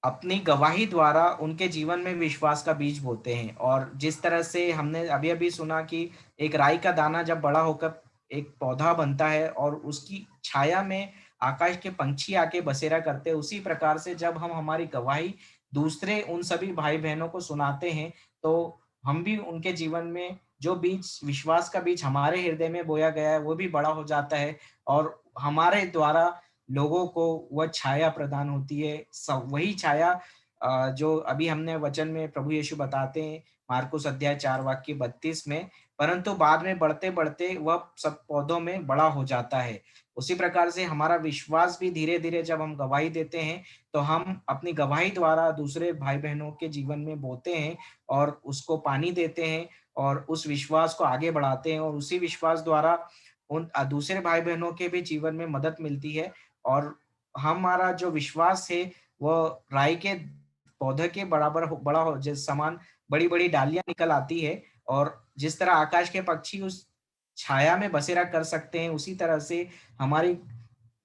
अपनी गवाही द्वारा उनके जीवन में विश्वास का बीज बोते हैं। और जिस तरह से हमने अभी-अभी सुना कि एक राई का दाना जब बड़ा होकर एक पौधा बनता है और उसकी छाया में आकाश के पंछी आके बसेरा करते हैं, उसी प्रकार से जब हम हमारी गवाही दूसरे उन सभी भाई-बहनों को सुनाते हैं, तो हम भी उनके जीवन में जो बीज, विश्वास का बीज हमारे हृदय में बोया गया है, वो भी बड़ा हो जाता है और हमारे द्वारा लोगों को वह छाया प्रदान होती है। सब वही छाया जो अभी हमने वचन में प्रभु यीशु बताते हैं, मार्कुस अध्याय 4 वाक्य 32 में, परंतु बाद में बढ़ते-बढ़ते वह सब पौधों में बड़ा हो जाता है। उसी प्रकार से हमारा विश्वास भी धीरे-धीरे जब हम गवाही देते हैं, तो हम अपनी गवाही द्वारा दूसरे भाई-बहनों के जीवन में बोते हैं और उसको पानी देते हैं और उस विश्वास को आगे बढ़ाते हैं और उसी विश्वास द्वारा उन दूसरे भाई-बहनों के भी जीवन में मदद मिलती है और हमारा जो विश्वास है वो राई के पौधे के बराबर बड़ा हो जिस समान बड़ी-बड़ी डालियाँ निकल आती है और जिस तरह आकाश के पक्षी उस छाया में बसेरा कर सकते हैं, उसी तरह से हमारी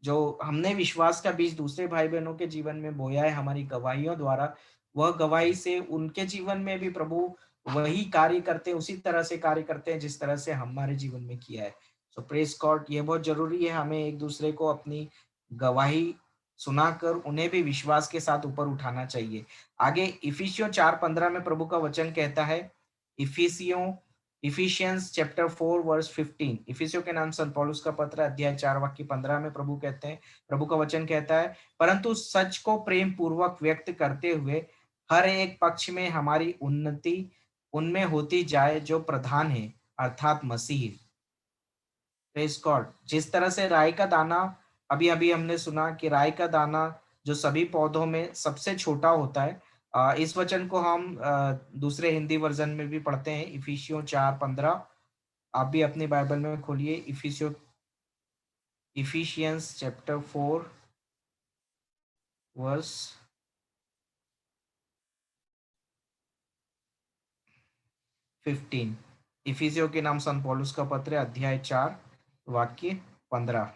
जो हमने विश्वास का बीज दूसरे भाई-बहनों के जीवन में बोया है हमारी गवाहियों द्वारा, वह गवाही से उनके जीवन में भी प्रभु वही कार्य करते हैं, उसी तरह से कार्य करते हैं जिस तरह से हमारे जीवन में किया है। सो प्रेज़ गॉड, ये बहुत ज़रूरी है हमें एक-दूसरे को अपनी गवाही सुनाकर उन्हें भी विश्वास के साथ ऊपर उठाना चाहिए। आगे इफिसियों 4:15 में प्रभु का वचन कहता है, इफिसियों इफिशियंस चैप्टर 4 वर्स 15, इफिसियों के नाम संत पौलुस का पत्र अध्याय 4 वाक्य 15 में प्रभु कहते हैं, प्रभु का वचन कहता है, परंतु सच को प्रेम पूर्वक व्यक्त करते हुए हर एक पक्ष में हमारी उन्नति उनमें होती जाए जो प्रधान है, अर्थात मसीह। Praise God. जिस तरह से राई का दाना, अभी अभी हमने सुना कि राई का दाना जो सभी पौधों में सबसे छोटा होता है। इस वचन को हम दूसरे हिंदी वर्जन में भी पढ़ते हैं, इफिसियों 4:15। आप भी अपनी बाइबल में खोलिए, इफिशियंस चैप्टर 4 वर्स 15। इफिसियों के नाम संत पौलुस का पत्र है, अध्याय 4 वाक्य 15।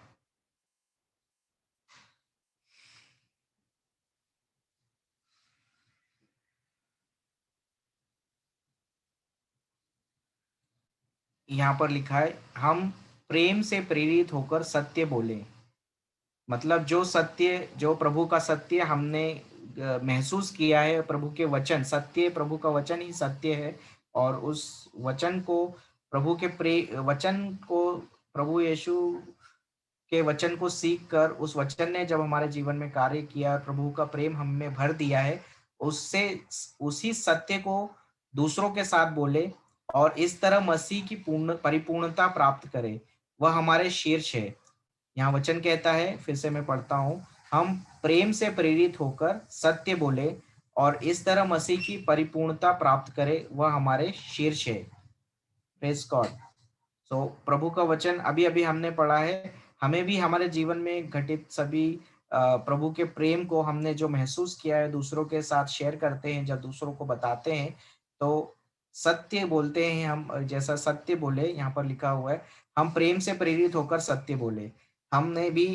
यहाँ पर लिखा है, हम प्रेम से प्रेरित होकर सत्य बोले। मतलब जो सत्य, जो प्रभु का सत्य हमने महसूस किया है, प्रभु के वचन सत्य, प्रभु का वचन ही सत्य है। और उस वचन को, प्रभु के वचन को, प्रभु यीशु के वचन को सीख कर, उस वचन ने जब हमारे जीवन में कार्य किया, प्रभु का प्रेम हम में भर दिया है, उससे उसी सत्य को दूसरों के साथ बोले और इस तरह मसीह की पूर्ण परिपूर्णता प्राप्त करे, वह हमारे शीर्ष है। यहाँ वचन कहता है, फिर से मैं पढ़ता हूँ, हम प्रेम से प्रेरित होकर सत्य बोले और इस तरह मसीह की परिपूर्णता प्राप्त करे, वह हमारे शीर्ष है। Praise God. सो प्रभु का वचन अभी अभी हमने पढ़ा है, हमें भी हमारे जीवन में घटित सभी प्रभु के प्रेम को हमने जो महसूस किया है, दूसरों के साथ शेयर करते हैं, जब दूसरों को बताते हैं तो सत्य बोलते हैं हम। जैसा सत्य बोले, यहाँ पर लिखा हुआ है, हम प्रेम से प्रेरित होकर सत्य बोले। हमने भी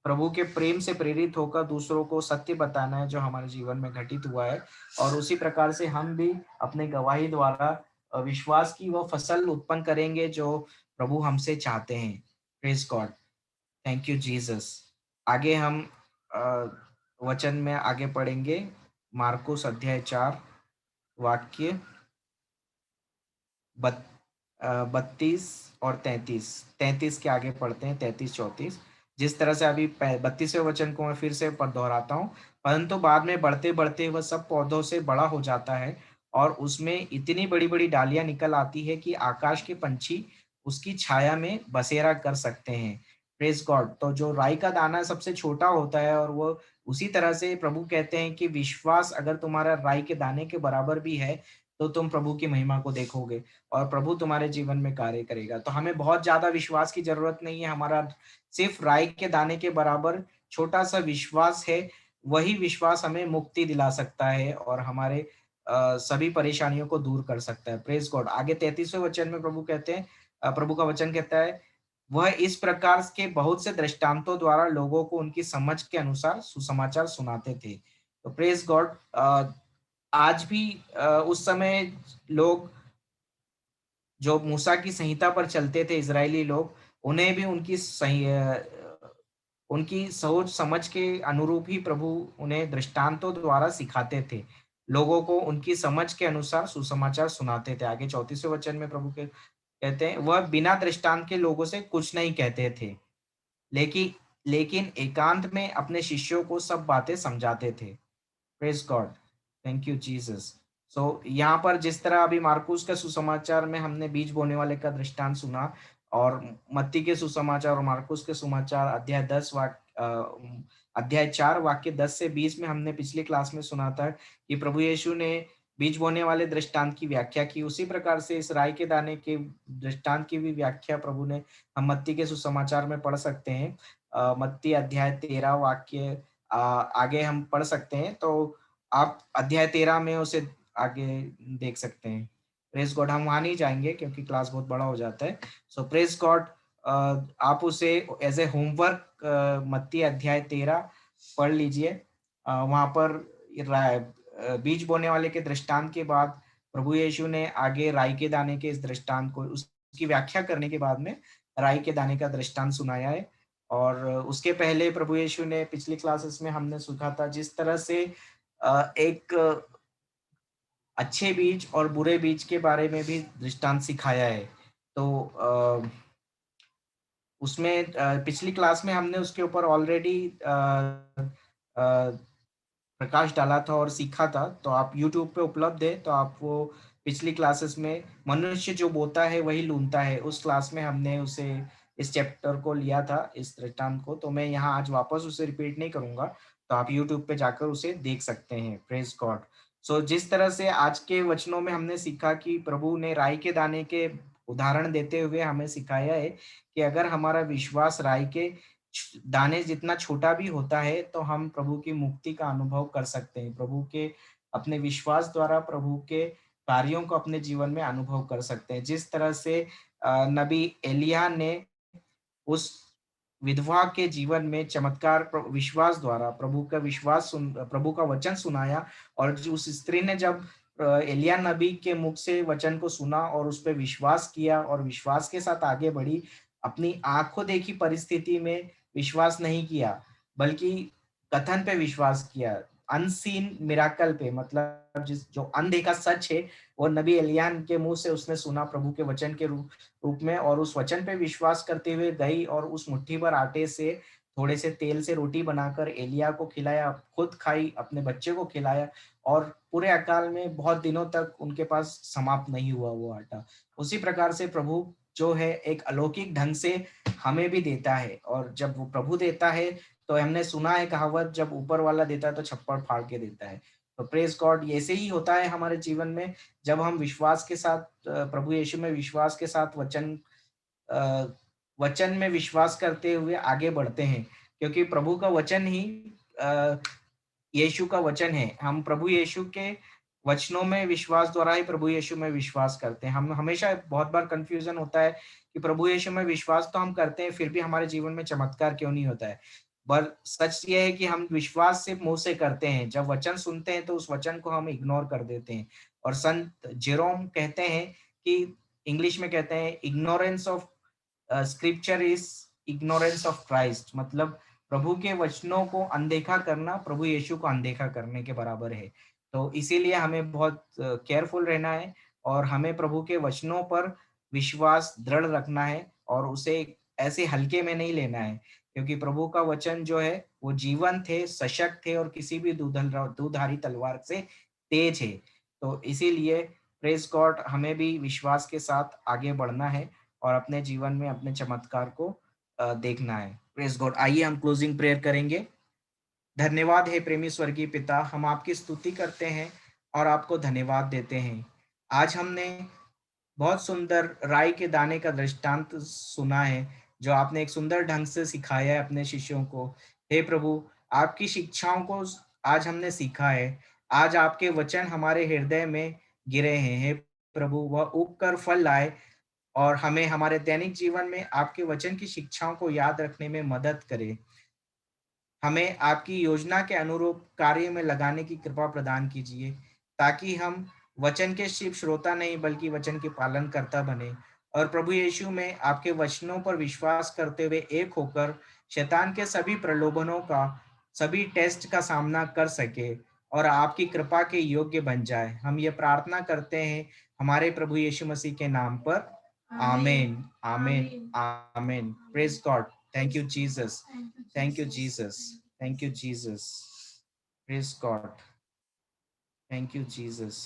प्रभु के प्रेम से प्रेरित होकर दूसरों को सत्य बताना है जो हमारे जीवन में घटित हुआ है, और उसी प्रकार से हम भी अपने गवाही द्वारा विश्वास की वो फसल उत्पन्न करेंगे जो प्रभु हमसे चाहते हैं। Praise God, thank you Jesus. आगे हम वचन में आगे पढ़ेंगे। मार्कुस अध्याय 4 वाक्य 32 और 33 के आगे पढ़ते हैं, 33-34। जिस तरह से अभी 32वें वचन को मैं फिर से दोहराता हूँ, परंतु बाद में बढ़ते बढ़ते वह सब पौधों से बड़ा हो जाता है और उसमें इतनी बड़ी बड़ी डालियां निकल आती है कि आकाश के पंछी उसकी छाया में बसेरा कर सकते हैं। Praise God. तो जो राई का दाना सबसे छोटा होता है, और वो उसी तरह से प्रभु कहते हैं कि विश्वास अगर तुम्हारा राई के दाने के बराबर भी है तो तुम प्रभु की महिमा को देखोगे और प्रभु तुम्हारे जीवन में कार्य करेगा। तो हमें बहुत ज्यादा विश्वास की जरूरत नहीं है, हमारा सिर्फ राई के दाने के बराबर छोटा सा विश्वास है। वही विश्वास हमें मुक्ति दिला सकता है और हमारे सभी परेशानियों को दूर कर सकता है। Praise God. आगे 33वें वचन में प्रभु कहते हैं, प्रभु का वचन कहता है, वह इस प्रकार के बहुत से दृष्टांतों द्वारा लोगों को उनकी समझ के अनुसार सुसमाचार सुनाते थे। तो प्रेज गॉड। आज भी उस समय लोग जो मूसा की संहिता पर चलते थे, इजरायली लोग, उन्हें भी उनकी सोच समझ के अनुरूप ही प्रभु उन्हें दृष्टांतों द्वारा सिखाते थे, लोगों को उनकी समझ के अनुसार सुसमाचार सुनाते थे। आगे 34वें वचन में प्रभु के कहते हैं, वह बिना दृष्टांत के लोगों से कुछ नहीं कहते थे, लेकिन लेकिन एकांत में अपने शिष्यों को सब बातें समझाते थे। Praise God, thank you Jesus. So यहाँ पर जिस तरह अभी मार्कुस के सुसमाचार में हमने बीज बोने वाले का दृष्टांत सुना, और मत्ती के सुसमाचार और मार्कुस के सुसमाचार अध्याय 4 वाक्य 10 से 20 में हमने पिछली क्लास में सुना था कि प्रभु यीशु ने बीज बोने वाले दृष्टांत की व्याख्या की। उसी प्रकार से इस राई के दाने के दृष्टांत की भी व्याख्या प्रभु ने हम मत्ती के सुसमाचार में पढ़ सकते हैं। मत्ती अध्याय 13 वाक्य आगे हम पढ़ सकते हैं, तो आप अध्याय 13 में उसे आगे देख सकते हैं। Praise God. हम वहां नहीं जाएंगे क्योंकि क्लास बहुत बड़ा हो जाता है। सो प्रेज गॉड, आप उसे एज ए होमवर्क मत्ती अध्याय 13 पढ़ लीजिए। वहां पर बीज बोने वाले के दृष्टांत के बाद प्रभु यीशु ने आगे राई के दाने के इस दृष्टांत को, उसकी व्याख्या करने के बाद में राई के दाने का दृष्टांत सुनाया है। और उसके पहले प्रभु यीशु ने पिछली क्लासेस में हमने सीखा था जिस तरह से एक अच्छे बीज और बुरे बीज के बारे में भी दृष्टांत सिखाया है। तो उसमें पिछली क्लास में हमने उसके ऊपर ऑलरेडी प्रकाश डाला था और सीखा था, तो आप YouTube पे उपलब्ध है, तो आप वो पिछली क्लासेस में मनुष्य जो बोता है वही लूनता है, उस क्लास में हमने उसे इस चैप्टर को लिया था, इस दृष्टांत को। तो मैं यहाँ आज वापस उसे रिपीट नहीं करूंगा, तो आप YouTube पे जाकर उसे देख सकते हैं। Praise God. सो जिस तरह से आज के वचनों में हमने सीखा कि प्रभु ने राई के दाने के उदाहरण देते हुए हमें सिखाया है कि अगर हमारा विश्वास राई के दाने जितना छोटा भी होता है तो हम प्रभु की मुक्ति का अनुभव कर सकते हैं। प्रभु के अपने विश्वास द्वारा प्रभु के कार्यों को अपने जीवन में अनुभव कर सकते हैं। जिस तरह से नबी एलिय्याह ने उस विधवा के जीवन में चमत्कार विश्वास द्वारा प्रभु का वचन सुनाया, और जो उस स्त्री ने जब एलिय्याह नबी के मुख से वचन को सुना और उस पर विश्वास किया और विश्वास के साथ आगे बढ़ी, अपनी आंखों देखी परिस्थिति में विश्वास नहीं किया, बल्कि कथन पे विश्वास किया, अनसीन मिराकल पे, मतलब जिस जो अनदेखा सच है वो नबी एलियान के मुंह से उसने सुना प्रभु के वचन के रूप में, और उस वचन पे विश्वास करते हुए गई और उस मुट्ठी भर आटे से थोड़े से तेल से रोटी बनाकर एलिया को खिलाया, खुद खाई, अपने बच्चे को खिलाया, और पूरे अकाल में बहुत दिनों तक उनके पास समाप्त नहीं हुआ वो आटा। उसी प्रकार से प्रभु जो है एक अलौकिक ढंग से हमें भी देता है, और जब वो प्रभु देता है तो हमने सुना है कहावत, जब ऊपर वाला देता है तो छप्पड़ फाड़ के देता है। तो प्रेज गॉड, ऐसे ही होता है हमारे जीवन में, जब हम विश्वास के साथ प्रभु यीशु में विश्वास के साथ अ, वचन में विश्वास करते हुए आगे बढ़ते हैं, क्योंकि प्रभु का वचन ही अ, यीशु का वचन है। हम प्रभु यीशु के वचनों में विश्वास द्वारा ही प्रभु यीशु में विश्वास करते हैं। हम हमेशा बहुत बार कंफ्यूजन होता है कि प्रभु यीशु में विश्वास तो हम करते हैं, फिर भी हमारे जीवन में चमत्कार क्यों नहीं होता है। पर सच ये है कि हम विश्वास सिर्फ मुंह से करते हैं, जब वचन सुनते हैं तो उस वचन को हम इग्नोर कर देते हैं। और संत जेरोम कहते हैं कि, इंग्लिश में कहते हैं, ignorance of scripture is ignorance of Christ, मतलब प्रभु के वचनों को अनदेखा करना प्रभु यीशु को अनदेखा करने के बराबर है। तो इसीलिए हमें बहुत केयरफुल रहना है, और हमें प्रभु के वचनों पर विश्वास दृढ़ रखना है, और उसे ऐसे हल्के में नहीं लेना है, क्योंकि प्रभु का वचन जो है वो जीवंत है, सशक्त है, और किसी भी दुधारी तलवार से तेज है। तो इसीलिए प्रेज गॉड, हमें भी विश्वास के साथ आगे बढ़ना है और अपने जीवन में अपने चमत्कार को देखना है। Praise God. आइए हम क्लोजिंग प्रेयर करेंगे। धन्यवाद है प्रेमी स्वर्गीय पिता, हम आपकी स्तुति करते हैं और आपको धन्यवाद देते हैं। आज हमने बहुत सुंदर राई के दाने का दृष्टांत सुना है, जो आपने एक सुंदर ढंग से सिखाया है अपने शिष्यों को। हे प्रभु, आपकी शिक्षाओं को आज हमने सीखा है। आज आपके वचन हमारे हृदय में गिरे हैं। हे प्रभु, वह उग कर फल लाए और हमें हमारे दैनिक जीवन में आपके वचन की शिक्षाओं को याद रखने में मदद करे। हमें आपकी योजना के अनुरूप कार्य में लगाने की कृपा प्रदान कीजिए, ताकि हम वचन के सिर्फ श्रोता नहीं बल्कि वचन के पालनकर्ता बने, और प्रभु यीशु में आपके वचनों पर विश्वास करते हुए एक होकर शैतान के सभी प्रलोभनों का, सभी टेस्ट का सामना कर सके और आपकी कृपा के योग्य बन जाए। हम ये प्रार्थना करते हैं हमारे प्रभु यीशु मसीह के नाम पर। आमीन, आमीन, आमीन। Praise God. Thank you Jesus. Thank you, Jesus. Thank you, Jesus. Praise God. Thank you, Jesus.